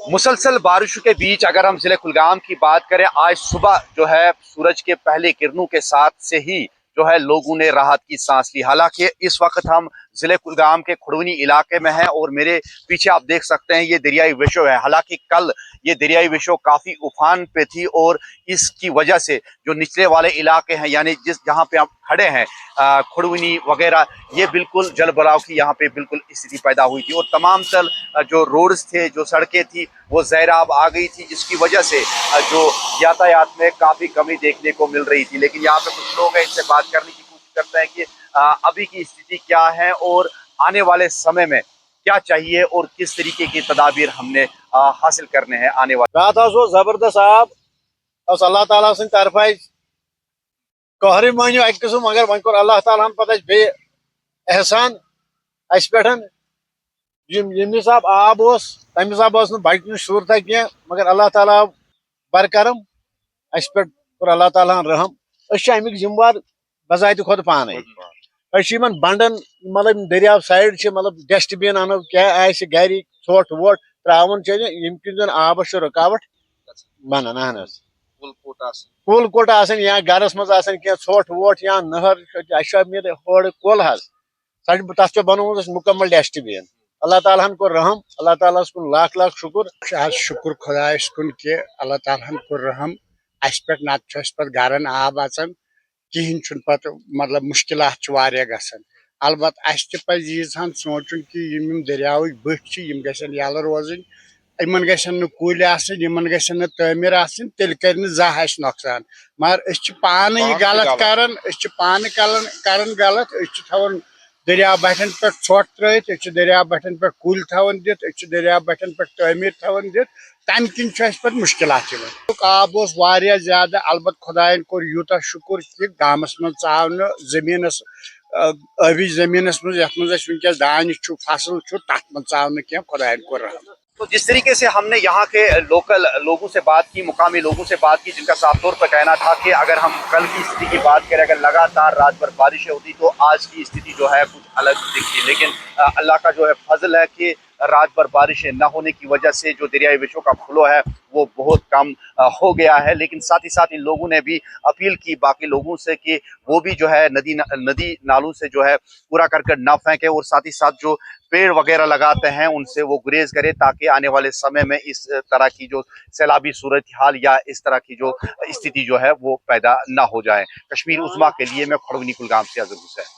मुसलसल बारिशों के बीच अगर हम जिले कुलगाम की बात करें, आज सुबह जो है सूरज के पहले किरणों के साथ से ही जो है लोगों ने राहत की सांस ली। हालांकि इस वक्त हम जिले कुलगाम के खुड़वनी इलाके में हैं और मेरे पीछे आप देख सकते हैं ये दरियाई विशो है। हालांकि कल ये दरियाई विशो काफी उफान पे थी और इसकी वजह से जो निचले वाले इलाके हैं, यानी जिस जहाँ पे आप खड़े हैं, खुड़वनी वगैरह, ये बिल्कुल जल भराव की यहाँ पे बिल्कुल स्थिति पैदा हुई थी और तमाम तर जो रोड्स थे, जो सड़कें थी, वो ज़ैराब आ गई थी, जिसकी वजह से जो यातायात में काफ़ी कमी देखने को मिल रही थी। लेकिन यहाँ पे कुछ लोग हैं, इनसे बात करने की कोशिश करते हैं कि अभी की स्थिति क्या है और आने वाले समय में क्या चाहिए और किस तरीके की तदाबीर हमने हासिल करने हैं आने वाले। रात जबरदस्त आब अल्लाह ताला सं तरफ कहर मानो अक किस्म, मगर वन कोर अल्लाह ताला पत बे एहसान अस पे यम हिसाब आब तम हिसाब बचन सूरत कह, मगर अल्लाह ताला बरकरम अस पे कोर अल्लाह ताला रहम। अमिक जिम्मेवार बजात खुद पान बंडन, मतलब दरिया साइड मतलब डस्टबिन अनो क्या गर ोट वोट त्रावन यम किन आब रुकावट बनान पुल कोट या गरस मज ोट वोट या नहर होड़ कुल तथ बनोत मुकम्मल डस्टबिन। अल्लाह ताला कोर रहम, अल्लाह ताला कुन लाख लाख शुक्र। आज शुक्र खुदायस कुन कि अल्लाह ताला कोर रहम अस पे नत पे गरन आब आचान कहें पत मतलब मुश्किलात वारिया गसन। अलबत् अस तज सोचुन कि यम दरियाव बठ गन यल रोजन, इन गन कुल इन गन तमीर तेल कर जह नुकसान। मगर पान यह गलत करान, पान करान गलत। थवान दरिया बठन पे ोट त्रत, दरिया बठन पे कुल थवान दित, दरिया बठन पे तमीर थवान दित, तम किन पे मुश्किलात। आब ज्यादा, अलबत् खुदायन कोर यूता शुक्र कि गामस मज आव जमीनस अभी जमीनस मज वनकस दान फसल तथ मज आव कह, खुदायन कोर रहम। तो जिस तरीके से हमने यहाँ के लोकल लोगों से बात की, मुकामी लोगों से बात की, जिनका साफ तौर पर कहना था कि अगर हम कल की स्थिति की बात करें, अगर लगातार रात भर बारिशें होती तो आज की स्थिति जो है कुछ अलग दिखती। लेकिन अल्लाह का जो है फजल है कि रात भर बारिशें न होने की वजह से जो दरियाई विशों का फ्लो है वो बहुत कम हो गया है। लेकिन साथ ही साथ इन लोगों ने भी अपील की बाकी लोगों से कि वो भी जो है नदी नालों से जो है कूड़ा करकट ना फेंके और साथ ही साथ जो पेड़ वगैरह लगाते हैं उनसे वो गुरेज करे, ताकि आने वाले समय में इस तरह की जो सैलाबी सूरत हाल या इस तरह की जो स्थिति जो है वो पैदा ना हो जाए। कश्मीर उज़्मा के लिए मैं खुड़वनी कुलगाम से अज़हर हुसैन।